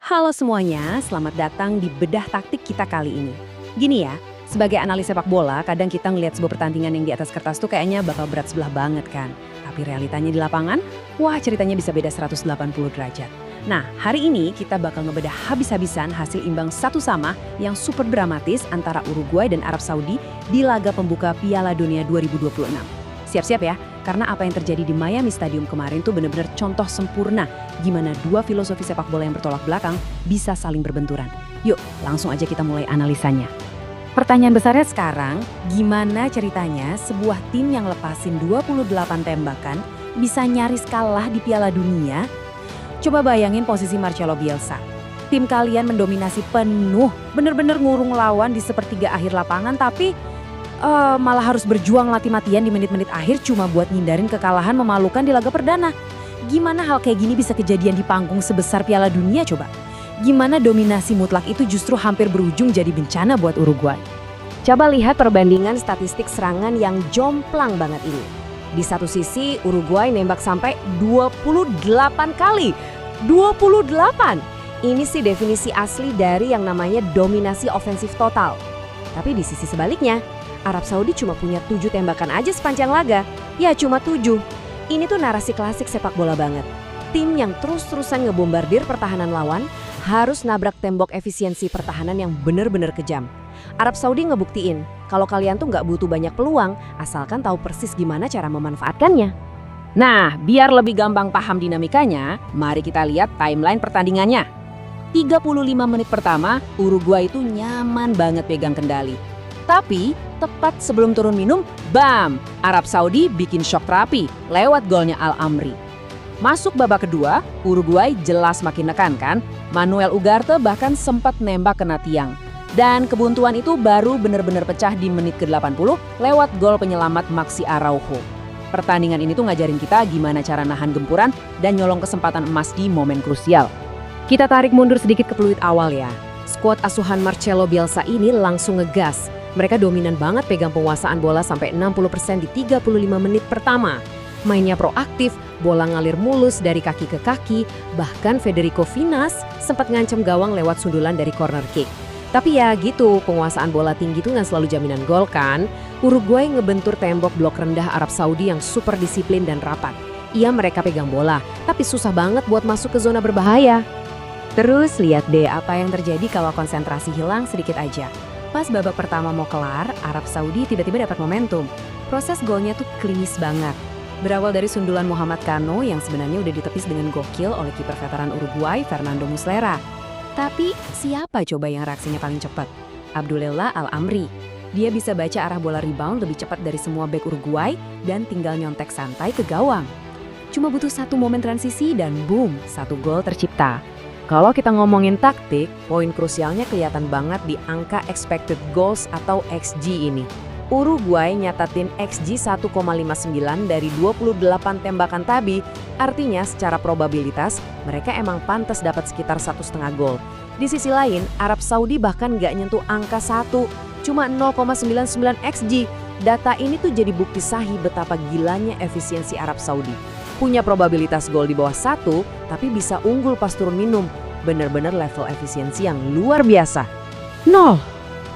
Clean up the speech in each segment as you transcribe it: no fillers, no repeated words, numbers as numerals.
Halo semuanya, selamat datang di Bedah Taktik kita kali ini. Gini ya, sebagai analis sepak bola, kadang kita ngelihat sebuah pertandingan yang di atas kertas tuh kayaknya bakal berat sebelah banget kan. Tapi realitanya di lapangan, wah ceritanya bisa beda 180 derajat. Nah, hari ini kita bakal ngebedah habis-habisan hasil imbang 1-1 yang super dramatis antara Uruguay dan Arab Saudi di laga pembuka Piala Dunia 2026. Siap-siap ya, karena apa yang terjadi di Miami Stadium kemarin tuh benar-benar contoh sempurna gimana dua filosofi sepak bola yang bertolak belakang bisa saling berbenturan. Yuk, langsung aja kita mulai analisanya. Pertanyaan besarnya sekarang, gimana ceritanya sebuah tim yang lepasin 28 tembakan bisa nyaris kalah di Piala Dunia? Coba bayangin posisi Marcelo Bielsa. Tim kalian mendominasi penuh, bener-bener ngurung lawan di sepertiga akhir lapangan, tapi malah harus berjuang mati-matian di menit-menit akhir cuma buat ngindarin kekalahan memalukan di laga perdana. Gimana hal kayak gini bisa kejadian di panggung sebesar Piala Dunia coba? Gimana dominasi mutlak itu justru hampir berujung jadi bencana buat Uruguay? Coba lihat perbandingan statistik serangan yang jomplang banget ini. Di satu sisi Uruguay nembak sampai 28 kali. 28! Ini sih definisi asli dari yang namanya dominasi ofensif total. Tapi di sisi sebaliknya, Arab Saudi cuma punya 7 tembakan aja sepanjang laga. Ya cuma 7. Ini tuh narasi klasik sepak bola banget. Tim yang terus-terusan ngebombardir pertahanan lawan harus nabrak tembok efisiensi pertahanan yang bener-bener kejam. Arab Saudi ngebuktiin kalau kalian tuh nggak butuh banyak peluang asalkan tahu persis gimana cara memanfaatkannya. Nah, biar lebih gampang paham dinamikanya, mari kita lihat timeline pertandingannya. 35 menit pertama, Uruguay itu nyaman banget pegang kendali. Tapi, tepat sebelum turun minum, bam! Arab Saudi bikin shock terapi lewat golnya Al-Amri. Masuk babak kedua, Uruguay jelas makin nekan kan? Manuel Ugarte bahkan sempat nembak kena tiang. Dan kebuntuan itu baru benar-benar pecah di menit ke-80 lewat gol penyelamat Maxi Araujo. Pertandingan ini tuh ngajarin kita gimana cara nahan gempuran dan nyolong kesempatan emas di momen krusial. Kita tarik mundur sedikit ke peluit awal ya. Skuad asuhan Marcelo Bielsa ini langsung ngegas. Mereka dominan banget pegang penguasaan bola sampai 60% di 35 menit pertama. Mainnya proaktif, bola ngalir mulus dari kaki ke kaki, bahkan Federico Vinas sempat ngancam gawang lewat sundulan dari corner kick. Tapi ya gitu, penguasaan bola tinggi itu nggak selalu jaminan gol kan? Uruguay ngebentur tembok blok rendah Arab Saudi yang super disiplin dan rapat. Iya mereka pegang bola, tapi susah banget buat masuk ke zona berbahaya. Terus lihat deh apa yang terjadi kalau konsentrasi hilang sedikit aja. Pas babak pertama mau kelar, Arab Saudi tiba-tiba dapat momentum. Proses golnya tuh klinis banget. Berawal dari sundulan Muhammad Kano yang sebenarnya udah ditepis dengan gokil oleh kiper veteran Uruguay, Fernando Muslera. Tapi siapa coba yang reaksinya paling cepat? Abdulillah Al-Amri. Dia bisa baca arah bola rebound lebih cepat dari semua bek Uruguay dan tinggal nyontek santai ke gawang. Cuma butuh satu momen transisi dan boom, satu gol tercipta. Kalau kita ngomongin taktik, poin krusialnya kelihatan banget di angka expected goals atau XG ini. Uruguay nyatatin XG 1,59 dari 28 tembakan tadi, artinya secara probabilitas mereka emang pantas dapat sekitar 1,5 gol. Di sisi lain, Arab Saudi bahkan nggak nyentuh angka 1, cuma 0,99 XG. Data ini tuh jadi bukti sahih betapa gilanya efisiensi Arab Saudi. Punya probabilitas gol di bawah 1, tapi bisa unggul pas turun minum. Bener-bener level efisiensi yang luar biasa. 0.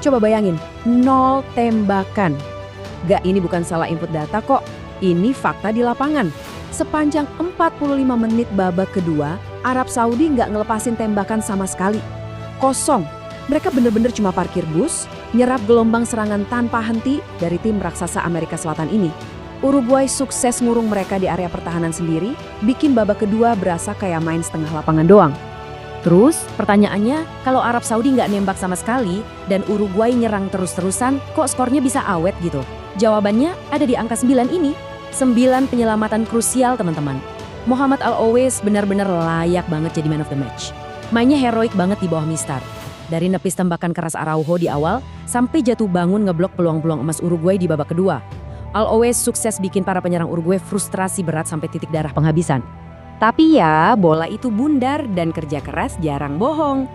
Coba bayangin, 0 tembakan. Gak, ini bukan salah input data kok. Ini fakta di lapangan. Sepanjang 45 menit babak kedua, Arab Saudi nggak ngelepasin tembakan sama sekali. Kosong. Mereka bener-bener cuma parkir bus, nyerap gelombang serangan tanpa henti dari tim raksasa Amerika Selatan ini. Uruguay sukses ngurung mereka di area pertahanan sendiri, bikin babak kedua berasa kayak main setengah lapangan doang. Terus pertanyaannya, kalau Arab Saudi nggak nembak sama sekali dan Uruguay nyerang terus-terusan, kok skornya bisa awet gitu? Jawabannya ada di angka 9 ini. 9 penyelamatan krusial teman-teman. Mohamed Al-Owais benar-benar layak banget jadi man of the match. Mainnya heroik banget di bawah mistar. Dari nepis tembakan keras Araujo di awal, sampai jatuh bangun ngeblok peluang-peluang emas Uruguay di babak kedua. Al-Owais sukses bikin para penyerang Uruguay frustrasi berat sampai titik darah penghabisan. Tapi ya, bola itu bundar dan kerja keras jarang bohong.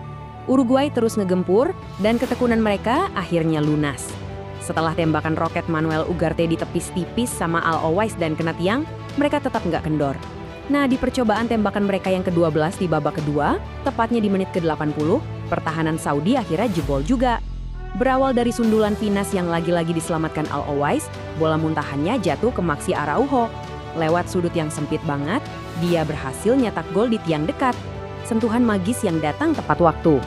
Uruguay terus ngegempur dan ketekunan mereka akhirnya lunas. Setelah tembakan roket Manuel Ugarte ditepis tipis sama Al-Owais dan kena tiang, mereka tetap nggak kendor. Nah, di percobaan tembakan mereka yang ke-12 di babak kedua, tepatnya di menit ke-80, pertahanan Saudi akhirnya jebol juga. Berawal dari sundulan Finas yang lagi-lagi diselamatkan Al-Owais, bola muntahannya jatuh ke Maxi Araujo. Lewat sudut yang sempit banget, dia berhasil nyetak gol di tiang dekat. Sentuhan magis yang datang tepat waktu.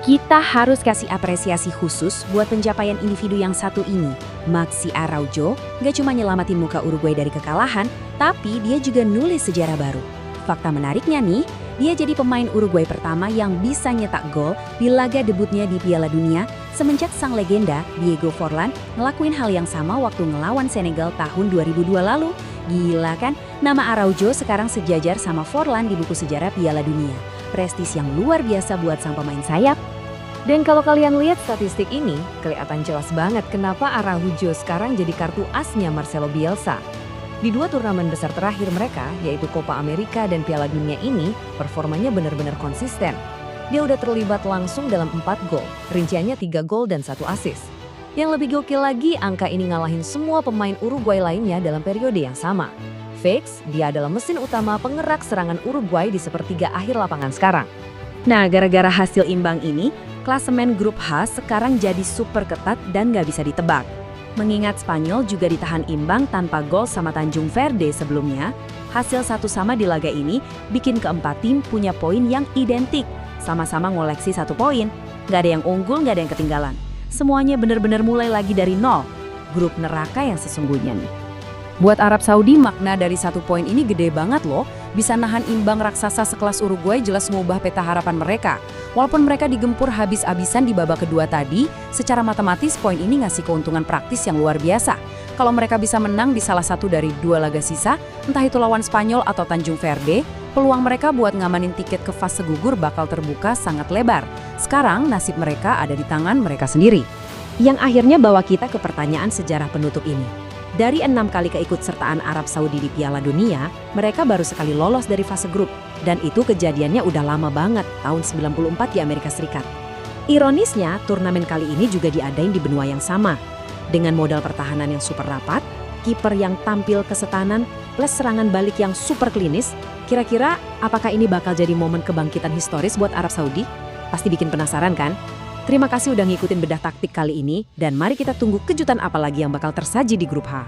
Kita harus kasih apresiasi khusus buat pencapaian individu yang satu ini. Maxi Araujo gak cuma nyelamatin muka Uruguay dari kekalahan, tapi dia juga nulis sejarah baru. Fakta menariknya nih, dia jadi pemain Uruguay pertama yang bisa nyetak gol di laga debutnya di Piala Dunia semenjak sang legenda Diego Forlan ngelakuin hal yang sama waktu ngelawan Senegal tahun 2002 lalu. Gila kan? Nama Araujo sekarang sejajar sama Forlan di buku sejarah Piala Dunia. Prestis yang luar biasa buat sang pemain sayap. Dan kalau kalian lihat statistik ini, kelihatan jelas banget kenapa Araujo sekarang jadi kartu asnya Marcelo Bielsa. Di dua turnamen besar terakhir mereka, yaitu Copa America dan Piala Dunia ini, performanya benar-benar konsisten. Dia udah terlibat langsung dalam 4 gol, rinciannya 3 gol dan 1 assist. Yang lebih gokil lagi, angka ini ngalahin semua pemain Uruguay lainnya dalam periode yang sama. Fix, dia adalah mesin utama penggerak serangan Uruguay di sepertiga akhir lapangan sekarang. Nah, gara-gara hasil imbang ini, klasemen grup H sekarang jadi super ketat dan gak bisa ditebak. Mengingat Spanyol juga ditahan imbang tanpa gol sama Tanjung Verde sebelumnya, hasil 1-1 di laga ini bikin keempat tim punya poin yang identik. Sama-sama ngoleksi 1 poin, gak ada yang unggul, gak ada yang ketinggalan. Semuanya benar-benar mulai lagi dari nol. Grup neraka yang sesungguhnya nih. Buat Arab Saudi, makna dari 1 poin ini gede banget loh. Bisa nahan imbang raksasa sekelas Uruguay jelas mengubah peta harapan mereka. Walaupun mereka digempur habis-habisan di babak kedua tadi, secara matematis poin ini ngasih keuntungan praktis yang luar biasa. Kalau mereka bisa menang di salah satu dari 2 laga sisa, entah itu lawan Spanyol atau Tanjung Verde, peluang mereka buat ngamanin tiket ke fase gugur bakal terbuka sangat lebar. Sekarang nasib mereka ada di tangan mereka sendiri. Yang akhirnya bawa kita ke pertanyaan sejarah penutup ini. Dari 6 kali keikutsertaan Arab Saudi di Piala Dunia, mereka baru sekali lolos dari fase grup. Dan itu kejadiannya udah lama banget, tahun 94 di Amerika Serikat. Ironisnya, turnamen kali ini juga diadain di benua yang sama. Dengan modal pertahanan yang super rapat, kiper yang tampil kesetanan, plus serangan balik yang super klinis, kira-kira apakah ini bakal jadi momen kebangkitan historis buat Arab Saudi? Pasti bikin penasaran kan? Terima kasih udah ngikutin bedah taktik kali ini, dan mari kita tunggu kejutan apa lagi yang bakal tersaji di grup H.